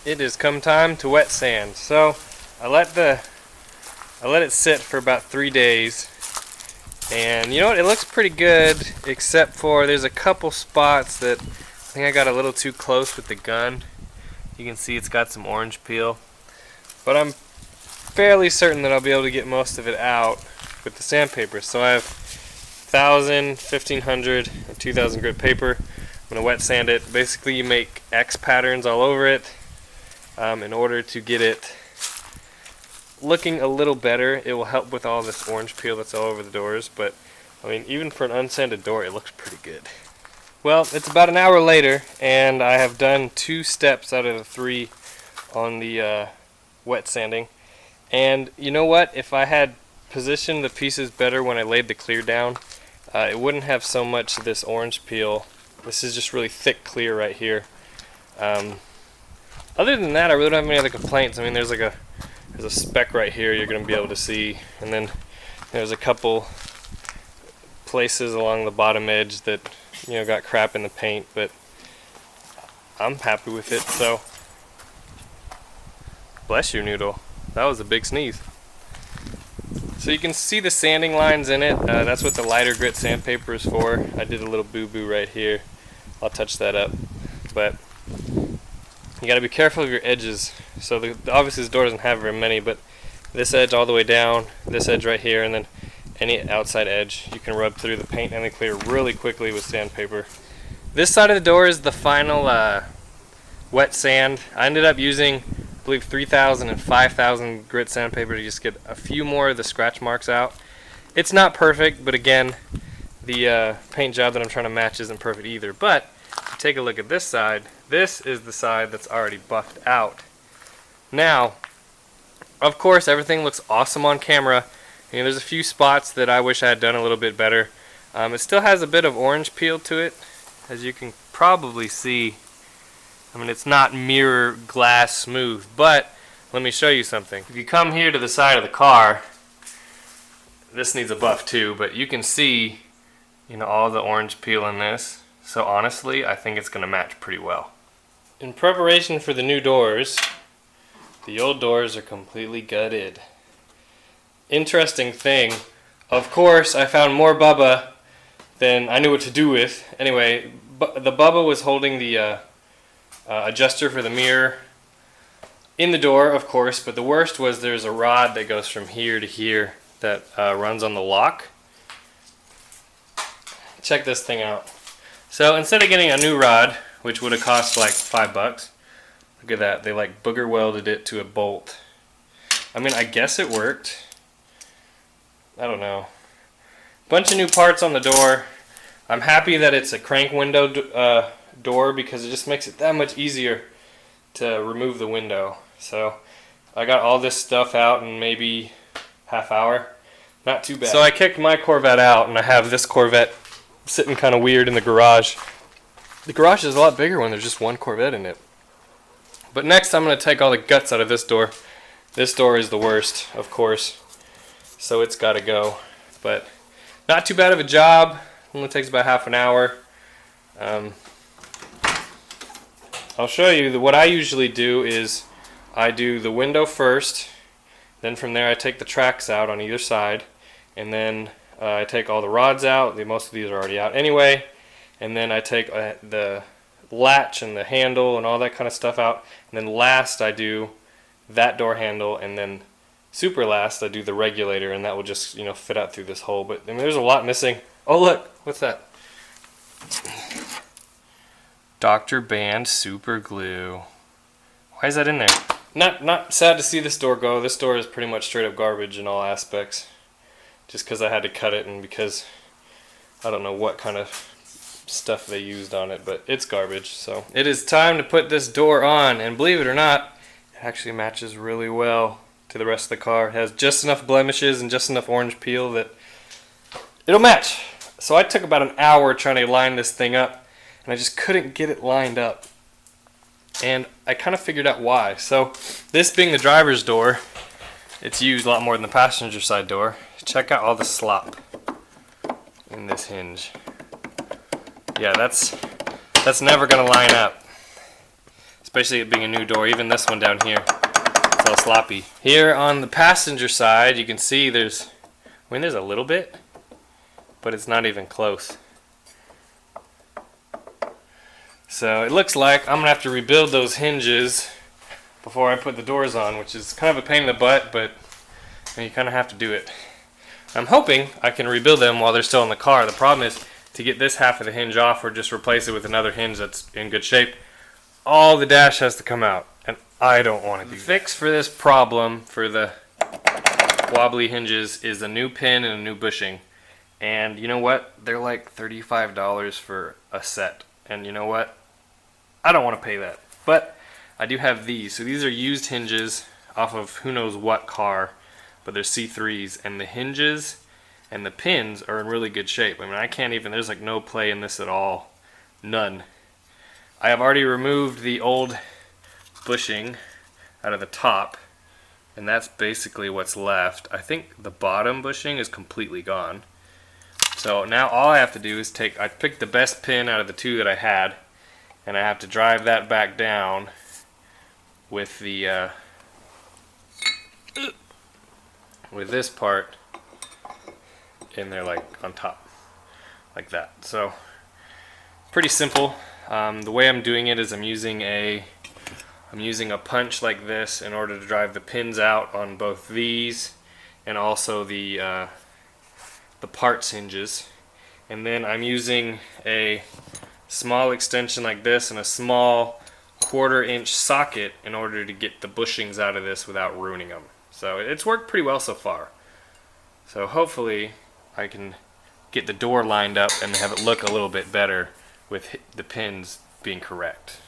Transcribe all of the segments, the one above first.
It has come time to wet sand. So I let it sit for about 3 days, and you know what? It looks pretty good, except for there's a couple spots that I think I got a little too close with the gun. You can see it's got some orange peel, but I'm fairly certain that I'll be able to get most of it out with the sandpaper. So I have 1000, 1500, and 2000 grit paper. I'm going to wet sand it. Basically, you make X patterns all over it in order to get it looking a little better. It will help with all this orange peel that's all over the doors, but I mean, even for an unsanded door, it looks pretty good. Well, it's about an hour later, and I have done 2 steps out of the 3 on the wet sanding. And you know what? If I had positioned the pieces better when I laid the clear down, it wouldn't have so much of this orange peel. This is just really thick clear right here. Other than that, I really don't have any other complaints. I mean, there's a speck right here you're going to be able to see, and then there's a couple places along the bottom edge that, you know, got crap in the paint, but I'm happy with it. So bless you, Noodle. That was a big sneeze. So you can see the sanding lines in it. That's what the lighter grit sandpaper is for. I did a little boo-boo right here. I'll touch that up, but you got to be careful of your edges. So obviously this door doesn't have very many, but this edge all the way down, this edge right here, and then any outside edge, you can rub through the paint and the clear really quickly with sandpaper. This side of the door is the final wet sand. I ended up using, I believe, 3000 and 5000 grit sandpaper to just get a few more of the scratch marks out. It's not perfect, but again, the paint job that I'm trying to match isn't perfect either. But if you take a look at this side, this is the side that's already buffed out. Now, of course, everything looks awesome on camera. You know, there's a few spots that I wish I had done a little bit better. It still has a bit of orange peel to it, as you can probably see. I mean, it's not mirror glass smooth, but let me show you something. If you come here to the side of the car, this needs a buff too, but you can see, you know, all the orange peel in this. So honestly, I think it's going to match pretty well. In preparation for the new doors, the old doors are completely gutted. Interesting thing, of course, I found more Bubba than I knew what to do with. Anyway, the Bubba was holding the adjuster for the mirror in the door, of course, but the worst was there's a rod that goes from here to here that runs on the lock. Check this thing out. So instead of getting a new rod, which would have cost like $5, look at that, they like booger welded it to a bolt. I mean, I guess it worked. I don't know. Bunch of new parts on the door. I'm happy that it's a crank window door because it just makes it that much easier to remove the window. So I got all this stuff out in maybe half hour. Not too bad. So I kicked my Corvette out, and I have this Corvette sitting kind of weird in the garage. The garage is a lot bigger when there's just one Corvette in it. But next I'm going to take all the guts out of this door. This door is the worst, of course, so it's got to go. But not too bad of a job. Only takes about half an hour. I'll show you what I usually do is I do the window first, then from there I take the tracks out on either side, and then I take all the rods out. Most of these are already out anyway, and then I take the latch and the handle and all that kind of stuff out, and then last I do that door handle, and then super last I do the regulator, and that will just, you know, fit out through this hole. But I mean, there's a lot missing. Oh look, what's that? TheCorvetteBen super glue. Why is that in there? Not sad to see this door go. This door is pretty much straight up garbage in all aspects. Just because I had to cut it, and because I don't know what kind of stuff they used on it, but it's garbage. So it is time to put this door on, and believe it or not, it actually matches really well to the rest of the car. It has just enough blemishes and just enough orange peel that it'll match. So I took about an hour trying to line this thing up, and I just couldn't get it lined up. And I kind of figured out why. So this being the driver's door, it's used a lot more than the passenger side door. Check out all the slop in this hinge. Yeah, that's never gonna line up. especially it being a new door. Even this one down here, it's all sloppy. Here on the passenger side, you can see there's a little bit, but it's not even close. So it looks like I'm gonna have to rebuild those hinges before I put the doors on, which is kind of a pain in the butt, but you kind of have to do it. I'm hoping I can rebuild them while they're still in the car. The problem is to get this half of the hinge off or just replace it with another hinge that's in good shape, all the dash has to come out, and I don't want to do that. The fix for this problem for the wobbly hinges is a new pin and a new bushing. And you know what? They're like $35 for a set. And you know what? I don't want to pay that. But I do have these. So these are used hinges off of who knows what car, but they're C3s, and the hinges and the pins are in really good shape. I mean, I can't even, there's like no play in this at all. None. I have already removed the old bushing out of the top, and that's basically what's left. I think the bottom bushing is completely gone. So now all I have to do is I picked the best pin out of the two that I had, and I have to drive that back down with the with this part in there, like on top, like that. So pretty simple. The way I'm doing it is I'm using a punch like this in order to drive the pins out on both these and also the parts hinges, and then I'm using a small extension like this and a small 1/4 inch socket in order to get the bushings out of this without ruining them. So it's worked pretty well so far. So hopefully I can get the door lined up and have it look a little bit better with the pins being correct.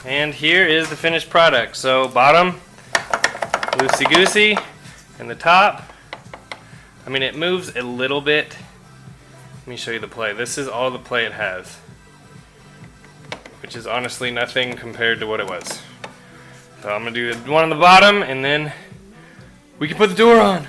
And here is the finished product. So bottom, loosey-goosey, and the top, I mean, it moves a little bit. Let me show you the play. This is all the play it has, which is honestly nothing compared to what it was. So I'm gonna do the one on the bottom, and then we can put the door on.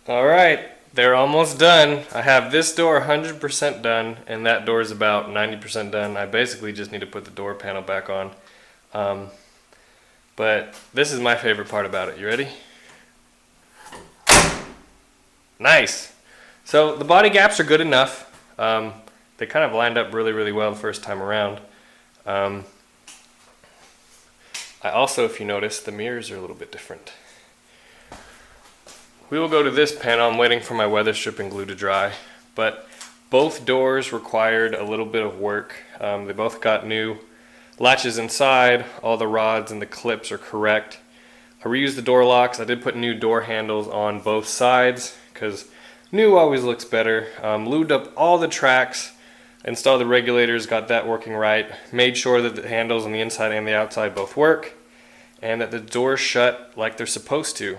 Alright, they're almost done. I have this door 100% done, and that door is about 90% done. I basically just need to put the door panel back on. But this is my favorite part about it. You ready? Nice! So the body gaps are good enough. They kind of lined up really, really well the first time around. I also, if you notice, the mirrors are a little bit different. We will go to this panel. I'm waiting for my weather stripping glue to dry, but both doors required a little bit of work. They both got new latches inside. All the rods and the clips are correct. I reused the door locks. I did put new door handles on both sides because New always looks better. Lubed up all the tracks, installed the regulators, got that working right, made sure that the handles on the inside and the outside both work, and that the doors shut like they're supposed to.